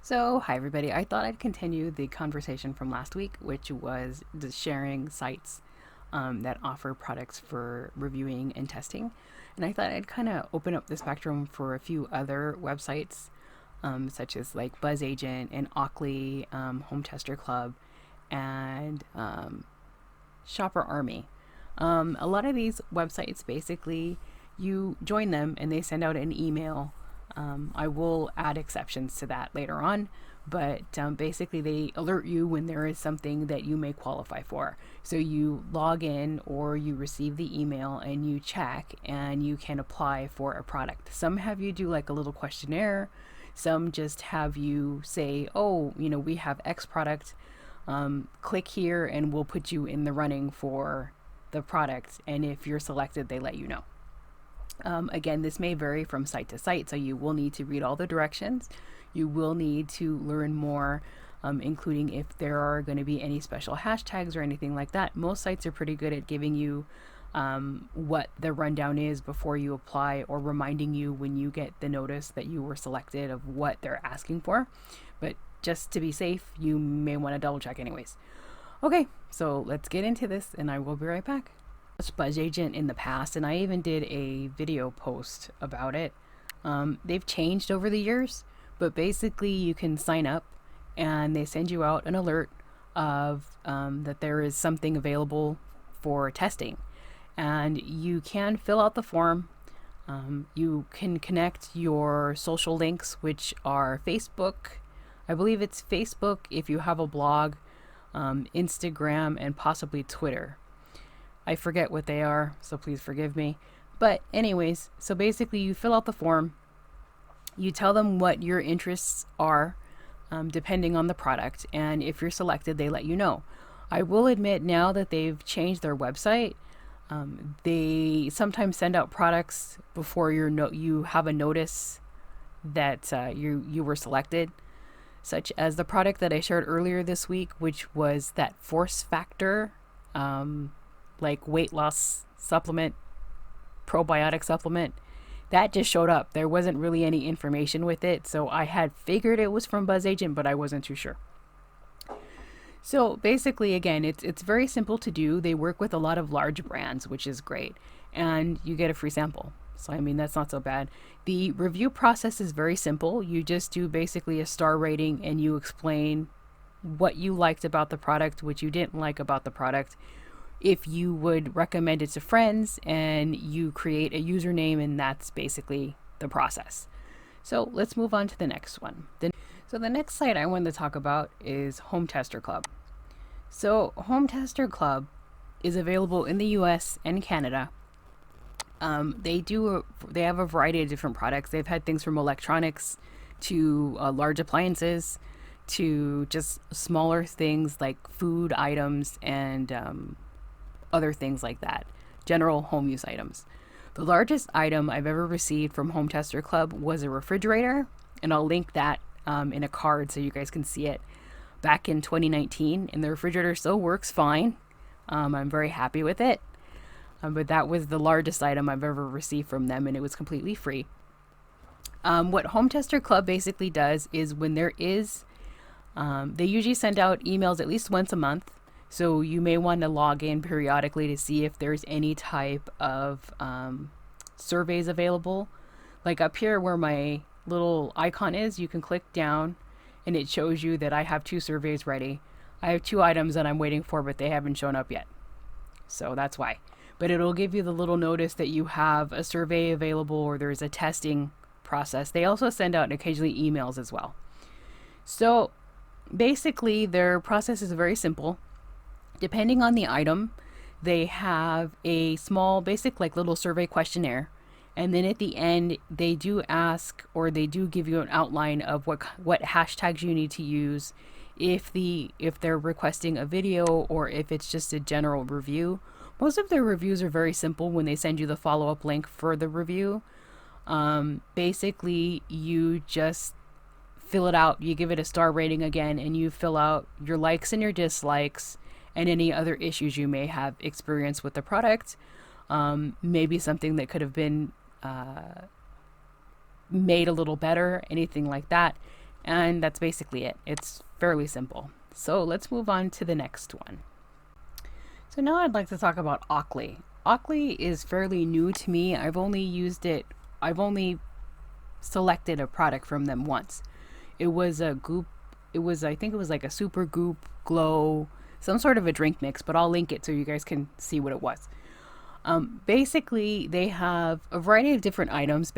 So, hi everybody. I thought I'd continue the conversation from last week, which was the sharing sites that offer products for reviewing and testing. And I thought I'd kind of open up the spectrum for a few other websites, such as like Bzzagent and Octoly, Home Tester Club, and Shopper Army. A lot of these websites basically you join them and they send out an email. I will add exceptions to that later on, but basically they alert you when there is something that you may qualify for. So you log in or you receive the email and you check and you can apply for a product. Some have you do like a little questionnaire. Some just have you say, oh, we have X product. Click here and we'll put you in the running for the product. And if you're selected, they let you know. Again, this may vary from site to site, so you will need to read all the directions. You will need to learn more, including if there are going to be any special hashtags or anything like that. Most sites are pretty good at giving you what the rundown is before you apply, or reminding you when you get the notice that you were selected of what they're asking for. But just to be safe, you may want to double check anyways. Okay, so let's get into this and I will be right back. Bzzagent in the past, and I even did a video post about it. They've changed over the years, but basically you can sign up and they send you out an alert of that there is something available for testing, and you can fill out the form. You can connect your social links, which are Facebook. I believe it's Facebook if you have a blog, Instagram, and possibly Twitter. I forget what they are, so please forgive me. But anyways, so basically you fill out the form, you tell them what your interests are, depending on the product, and if you're selected, they let you know. I will admit now that they've changed their website. They sometimes send out products before you have a notice that you were selected, such as the product that I shared earlier this week, which was that Force Factor like weight loss supplement, probiotic supplement. That just showed up. There wasn't really any information with it, so I had figured it was from Bzzagent, but I wasn't too sure. So basically, again, it's very simple to do. They work with a lot of large brands, which is great, and you get a free sample. So I mean, that's not so bad. The review process is very simple. You just do basically a star rating and you explain what you liked about the product, what you didn't like about the product, if you would recommend it to friends, and you create a username, and that's basically the process. So let's move on to the next one. So the next site I wanted to talk about is Home Tester Club. So Home Tester Club is available in the US and Canada. They have a variety of different products. They've had things from electronics to large appliances to just smaller things like food items and other things like that, general home use items. The largest item I've ever received from Home Tester Club was a refrigerator, and I'll link that in a card so you guys can see it, back in 2019, and the refrigerator still works fine. I'm very happy with it, but that was the largest item I've ever received from them, and it was completely free. What Home Tester Club basically does is when there is, they usually send out emails at least once a month. So you may want to log in periodically to see if there's any type of surveys available. Like up here where my little icon is, you can click down and it shows you that I have 2 surveys ready. I have 2 items that I'm waiting for, but they haven't shown up yet. So that's why. But it'll give you the little notice that you have a survey available or there's a testing process. They also send out occasionally emails as well. So basically their process is very simple. Depending on the item, they have a small, basic, like little survey questionnaire. And then at the end, they do ask, or they do give you an outline of what hashtags you need to use if they're requesting a video or if it's just a general review. Most of their reviews are very simple when they send you the follow-up link for the review. Basically, you just fill it out. You give it a star rating again, and you fill out your likes and your dislikes, and any other issues you may have experienced with the product. Maybe something that could have been made a little better, anything like that. And that's basically it. It's fairly simple. So let's move on to the next one. So now I'd like to talk about Octoly. Octoly is fairly new to me. I've only selected a product from them once. It was a goop. I think it was like a super goop glow, some sort of a drink mix, but I'll link it so you guys can see what it was. Basically, they have a variety of different items.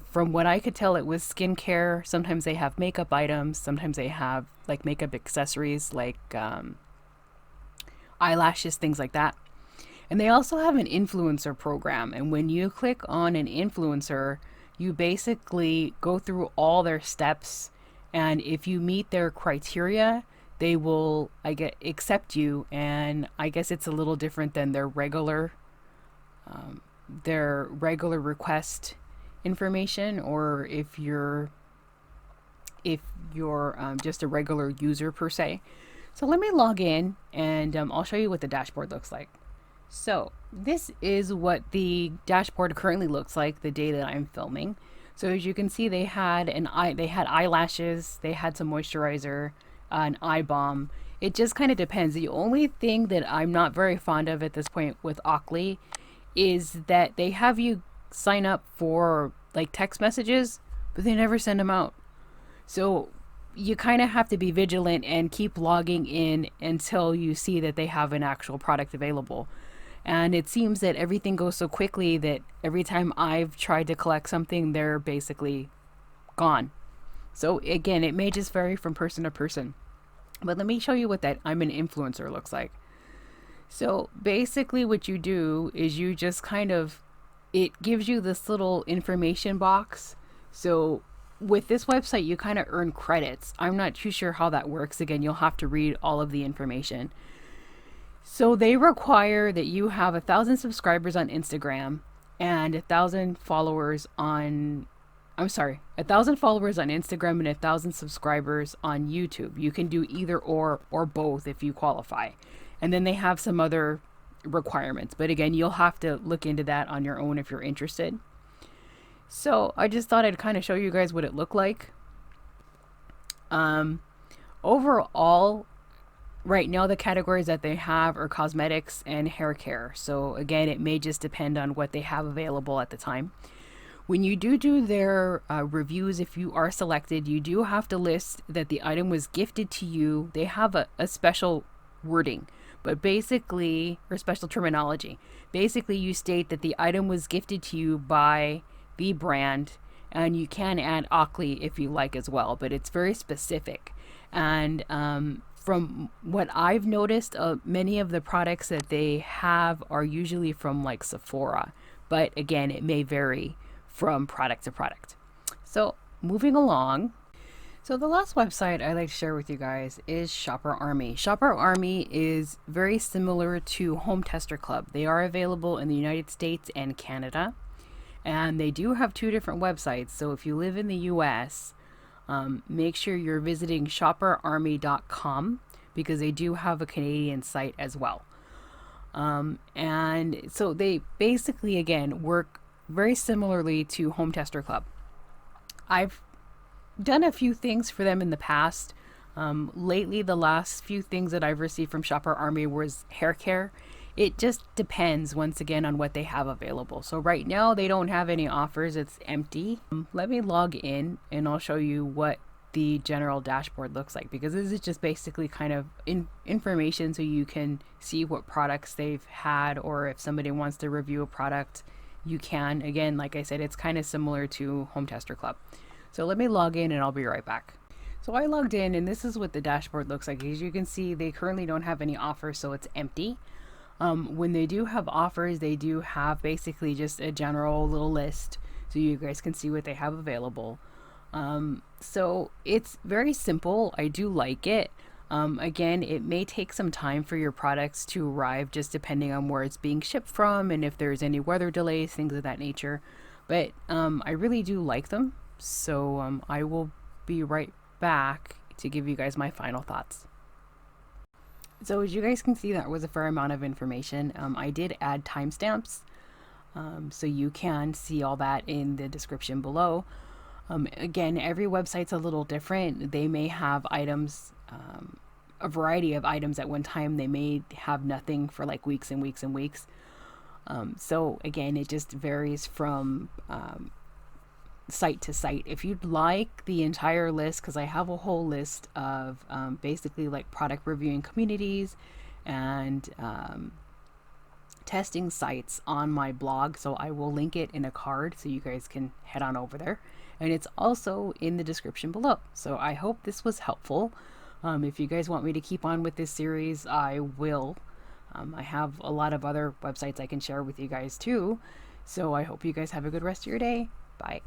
From what I could tell, it was skincare. Sometimes they have makeup items. Sometimes they have like makeup accessories, like eyelashes, things like that. And they also have an influencer program. And when you click on an influencer, you basically go through all their steps. And if you meet their criteria, they will, accept you. And I guess it's a little different than their regular request information, or if you're just a regular user per se. So let me log in, and I'll show you what the dashboard looks like. So this is what the dashboard currently looks like the day that I'm filming. So as you can see, they had eyelashes, they had some moisturizer, an eye balm. It just kind of depends. The only thing that I'm not very fond of at this point with Octoly is that they have you sign up for like text messages, but they never send them out. So you kind of have to be vigilant and keep logging in until you see that they have an actual product available. And it seems that everything goes so quickly that every time I've tried to collect something, they're basically gone. So again, it may just vary from person to person. But let me show you what that I'm an influencer looks like. So basically what you do is you just it gives you this little information box. So with this website, you kind of earn credits. I'm not too sure how that works. Again, you'll have to read all of the information. So they require that you have 1,000 subscribers on Instagram and 1,000 followers on 1,000 followers on Instagram and 1,000 subscribers on YouTube. You can do either or both if you qualify. And then they have some other requirements. But again, you'll have to look into that on your own if you're interested. So I just thought I'd kind of show you guys what it looked like. Overall, right now the categories that they have are cosmetics and hair care. So again, it may just depend on what they have available at the time. When you do their reviews, if you are selected, you do have to list that the item was gifted to you. They have a special wording, but basically, or special terminology. Basically, you state that the item was gifted to you by the brand, and you can add Octoly if you like as well, but it's very specific. And from what I've noticed, many of the products that they have are usually from like Sephora, but again, it may vary from product to product. So moving along. So the last website I'd like to share with you guys is Shopper Army. Shopper Army is very similar to Home Tester Club. They are available in the United States and Canada. And they do have two different websites. So if you live in the US, make sure you're visiting shopperarmy.com because they do have a Canadian site as well. And so they basically, again, work very similarly to Home Tester Club. I've done a few things for them in the past. Lately, the last few things that I've received from Shopper Army was hair care. It just depends, once again, on what they have available. So right now, they don't have any offers. It's empty. Let me log in and I'll show you what the general dashboard looks like, because this is just basically kind of information so you can see what products they've had, or if somebody wants to review a product, you can. Again, like I said, it's kind of similar to Home Tester Club. So let me log in and I'll be right back. So I logged in and this is what the dashboard looks like. As you can see, they currently don't have any offers, so it's empty. When they do have offers, they do have basically just a general little list so you guys can see what they have available. So it's very simple. I do like it. Again, it may take some time for your products to arrive, just depending on where it's being shipped from and if there's any weather delays, things of that nature. But I really do like them. So I will be right back to give you guys my final thoughts. So as you guys can see, that was a fair amount of information. I did add timestamps, so you can see all that in the description below. Again, every website's a little different. They may have items, a variety of items at one time. They may have nothing for like weeks and weeks and weeks. So again, it just varies from site to site. If you'd like the entire list, because I have a whole list of basically like product reviewing communities and testing sites on my blog, so I will link it in a card so you guys can head on over there, and it's also in the description below. So I hope this was helpful. If you guys want me to keep on with this series, I will. I have a lot of other websites I can share with you guys too, so I hope you guys have a good rest of your day. Bye.